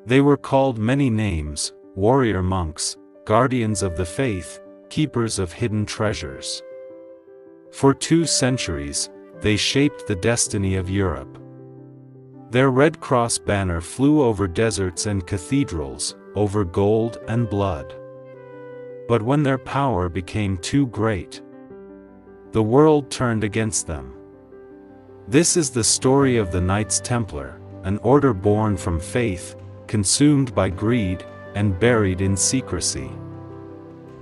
They were called many names: warrior monks, guardians of the faith, keepers of hidden treasures. For 2 centuries, they shaped the destiny of Europe. Their Red Cross banner flew over deserts and cathedrals, over gold and blood. But when their power became too great, the world turned against them. This is the story of the Knights Templar, an order born from faith, consumed by greed, and buried in secrecy.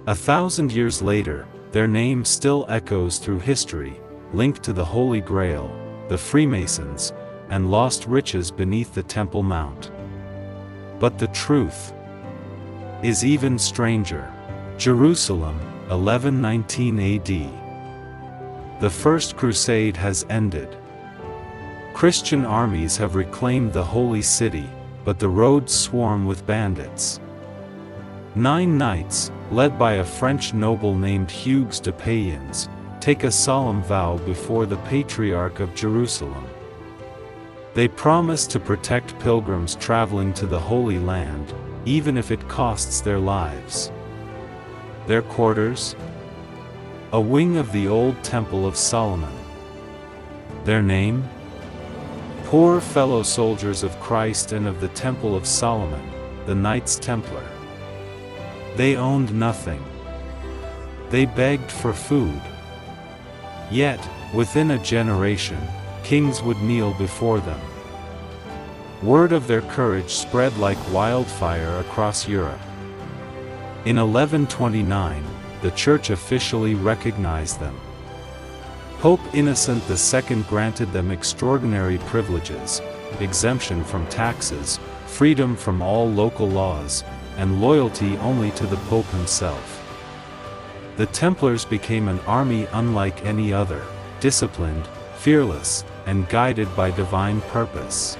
1,000 years later, their name still echoes through history, linked to the Holy Grail, the Freemasons, and lost riches beneath the Temple Mount. But the truth is even stranger. Jerusalem, 1119 AD. The First Crusade has ended. Christian armies have reclaimed the Holy City, but the roads swarm with bandits. 9 knights, led by a French noble named Hugues de Payens, take a solemn vow before the Patriarch of Jerusalem. They promise to protect pilgrims traveling to the Holy Land, even if it costs their lives. Their quarters? A wing of the old Temple of Solomon. Their name? Poor fellow soldiers of Christ and of the Temple of Solomon, the Knights Templar. They owned nothing. They begged for food. Yet, within a generation, kings would kneel before them. Word of their courage spread like wildfire across Europe. In 1129, the Church officially recognized them. Pope Innocent II granted them extraordinary privileges, exemption from taxes, freedom from all local laws, and loyalty only to the Pope himself. The Templars became an army unlike any other, disciplined, fearless, and guided by divine purpose.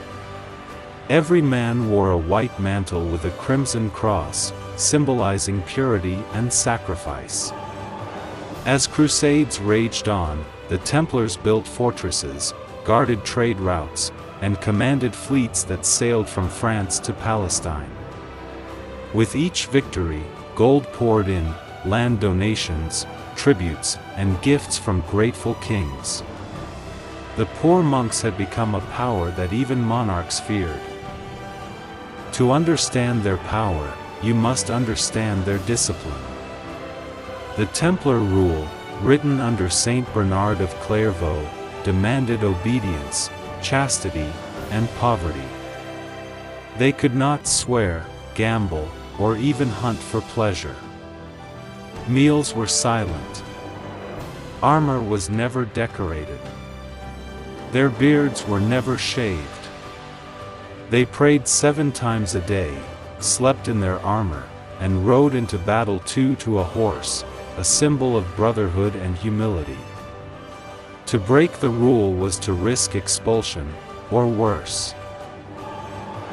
Every man wore a white mantle with a crimson cross, symbolizing purity and sacrifice. As crusades raged on, the Templars built fortresses, guarded trade routes, and commanded fleets that sailed from France to Palestine. With each victory, gold poured in, land donations, tributes, and gifts from grateful kings. The poor monks had become a power that even monarchs feared. To understand their power, you must understand their discipline. The Templar rule, written under Saint Bernard of Clairvaux, demanded obedience, chastity, and poverty. They could not swear, gamble, or even hunt for pleasure. Meals were silent. Armor was never decorated. Their beards were never shaved. They prayed 7 times a day, slept in their armor, and rode into battle to a horse, a symbol of brotherhood and humility. To break the rule was to risk expulsion, or worse.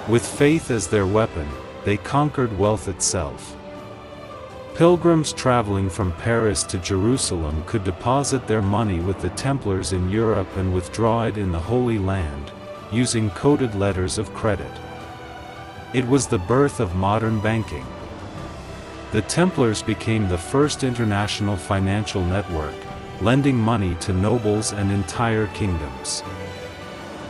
With faith as their weapon, they conquered wealth itself. Pilgrims traveling from Paris to Jerusalem could deposit their money with the Templars in Europe and withdraw it in the Holy Land, using coded letters of credit. It was the birth of modern banking. The Templars became the first international financial network, lending money to nobles and entire kingdoms.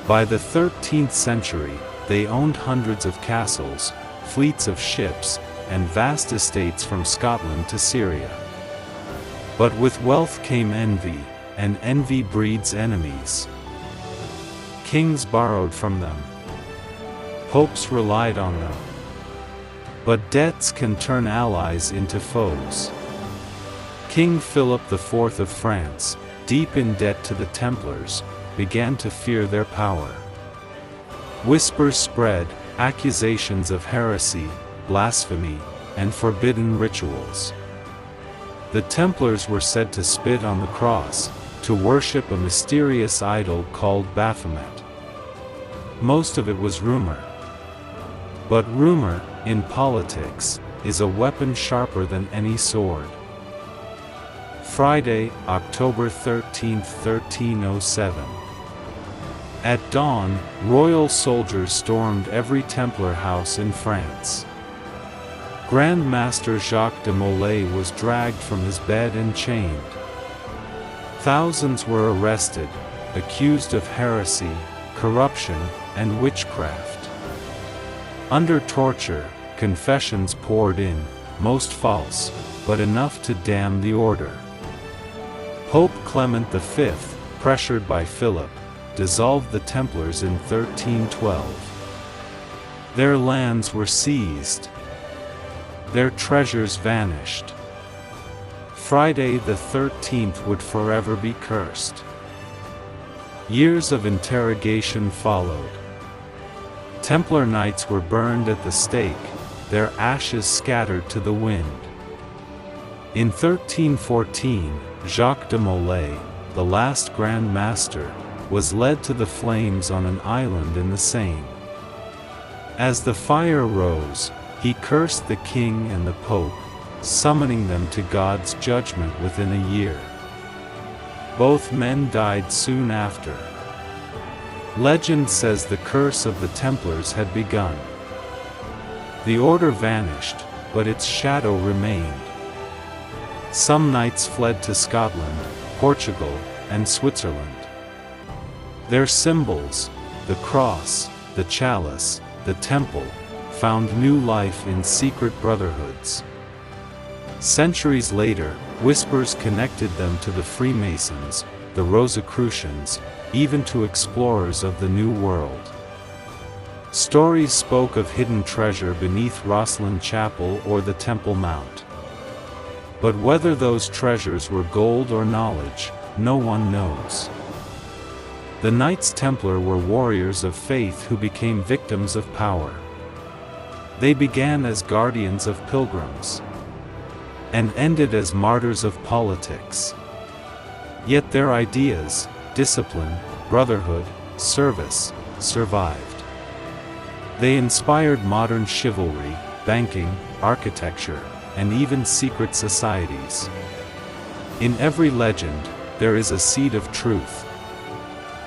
By the 13th century, they owned hundreds of castles, fleets of ships, and vast estates from Scotland to Syria. But with wealth came envy, and envy breeds enemies. Kings borrowed from them. Popes relied on them. But debts can turn allies into foes. King Philip IV of France, deep in debt to the Templars, began to fear their power. Whispers spread, accusations of heresy, blasphemy, and forbidden rituals. The Templars were said to spit on the cross, to worship a mysterious idol called Baphomet. Most of it was rumor. But rumor, in politics, is a weapon sharper than any sword. Friday, October 13, 1307. At dawn, royal soldiers stormed every Templar house in France. Grand Master Jacques de Molay was dragged from his bed and chained. Thousands were arrested, accused of heresy, corruption, and witchcraft. Under torture, confessions poured in, most false, but enough to damn the order. Pope Clement V, pressured by Philip, dissolved the Templars in 1312. Their lands were seized. Their treasures vanished. Friday the 13th would forever be cursed. Years of interrogation followed. Templar knights were burned at the stake, their ashes scattered to the wind. In 1314, Jacques de Molay, the last Grand Master, was led to the flames on an island in the Seine. As the fire rose, he cursed the king and the pope, summoning them to God's judgment within a year. Both men died soon after. Legend says the curse of the Templars had begun. The order vanished, but its shadow remained. Some knights fled to Scotland, Portugal, and Switzerland. Their symbols, the cross, the chalice, the temple, found new life in secret brotherhoods. Centuries later, whispers connected them to the Freemasons, the Rosicrucians, even to explorers of the New World. Stories spoke of hidden treasure beneath Rosslyn Chapel or the Temple Mount. But whether those treasures were gold or knowledge, no one knows. The Knights Templar were warriors of faith who became victims of power. They began as guardians of pilgrims, and ended as martyrs of politics. Yet their ideas, discipline, brotherhood, service, survived. They inspired modern chivalry, banking, architecture, and even secret societies. In every legend, there is a seed of truth.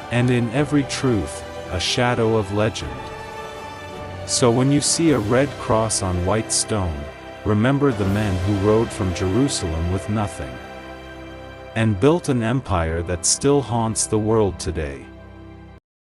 And in every truth, a shadow of legend. So when you see a red cross on white stone, remember the men who rode from Jerusalem with nothing, and built an empire that still haunts the world today.